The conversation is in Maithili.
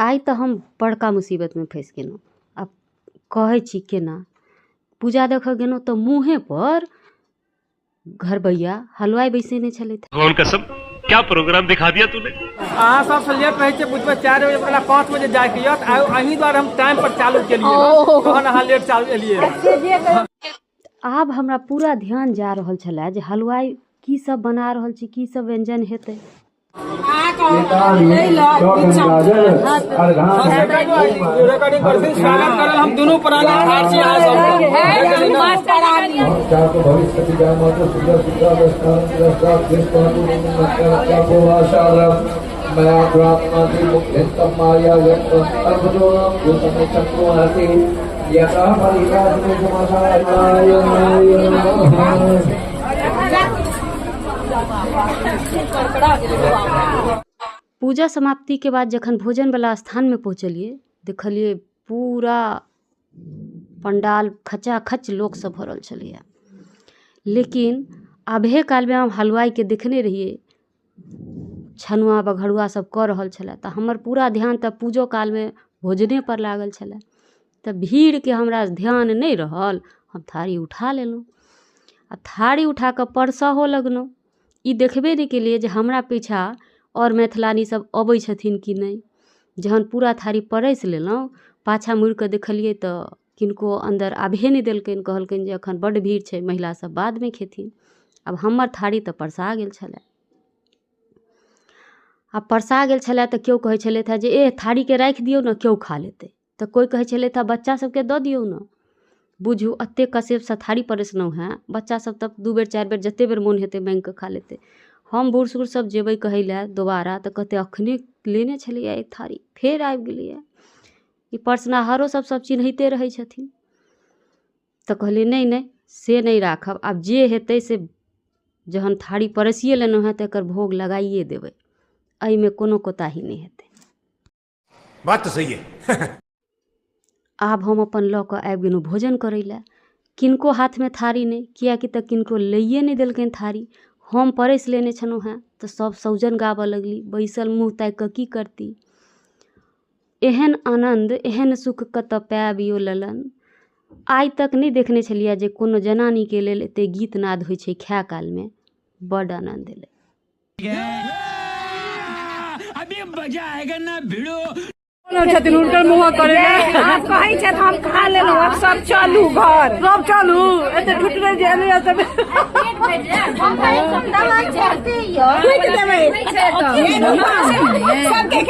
आई तो हम बड़का मुसीबत में फंस गेलहुँ। अब कहै छी केना। पूजा देखऽ गेलहुँ तो मुँहे पर घरबैया हलवाई बैसेने छलथि। कौन कसम, क्या प्रोग्राम दिखा दिया तूने। अहाँ सबसे लेट रहै छै, बुझबै 4 बजे वाला 5 बजे जाके यत अहीं द्वारे हम टाइम पर चालू केलियै, तहन अहाँ लेट चालू एलियै। आब हमरा पूरा ध्यान जा रहल छलै जे हलवाई की सब बना रहल छी, की सब व्यंजन हेतै। हम दुनू प्राणी पूजा समाप्ति के बाद जखन भोजन वाला स्थान में पहुँचलिए, देखलिए पूरा पंडाल खचाखच लोक सब भरल छलैया। लेकिन आबहे काल में हम हलवाई के देखने रहिए छनुआ बघरुआ सब कर रहल छलै, तऽ हमर पूरा ध्यान तऽ पूजो काल में भोजने पर लागल छलै। तऽ भीड़ के हमरा ध्यान नहीं रहल, हम थारी उठा लेलहुँ आ थारी उठा कऽ परसहो लगलहुँ। ई देखबे नहीं केलिए जे हमरा पीछा और मैथिलानी सब अबै छथिन कि नहीं। जहन पूरा थारी परसि लेलहुँ, पाछा मुड़ि कऽ देखलिए तऽ किनको अंदर आबहे नहीं देलकनि। कहलकनि जे अखन बड्ड भीड़ छै, महिला सब बाद में खेथिन। अब हमर थारी तऽ परसा गेल छलै। आ परसा गेल छलै तऽ केओ कहै छलथि जे ए थारी के राखि दियौ ने, केओ खा लेतै। तऽ कोई कहै छलथि बच्चा सबके दऽ दियौ ने। बुझू एते कसेबसँ थारी परसलहुँ हैं, बच्चा सब तऽ 2 बेर 4 बेर जते बेर मोन हेतै मांगि कऽ खा लेतै। हम बूढ़ सूढ़ सब जेबै कहै लए दोबारा तऽ कहते अखने लेने छलियै एक थारी, फेर आबि गेलियै। ई परसनहारो सब चिन्हैते रहै छथिन। तऽ कहलियै नहीं नहीं से नहीं राखब, आब जे हेतै से जहन थारी परसिए लेलहुँ हैं तऽ एकर भोग लगाइए देबै, एहिमे कोनो कोताही नहीं हेतै। बात तो सही है। आब हम अपन लऽ कऽ आबि गेलहुँ भोजन करै लए। किनको हाथ में थारी नहीं, कियाकि तऽ किनको लइए नहीं देलकनि थारी। हम परसि लेने छलहुँ हैं तऽ सब सौजन गाबऽ लगली, बैसल मुँह ताकि कऽ की करती। एहन आनंद एहन सुख कतऽ पायब यो ललन। आइ तक नहीं देखने छलियै जे कोनो जनानी के लेल एते गीत नाद होइ छै खाय काल में। बड़ आनंद एलै। अभी मजा आएगा ना भिड़ो। छथिन हुनकर मुँह करे आप कहै छथि हम खा लेलहुँ, अब सब चलू घर, सब चलू एते ठुटले जे एलै सब हम कहै सब दवा चढ़ते यो, सबके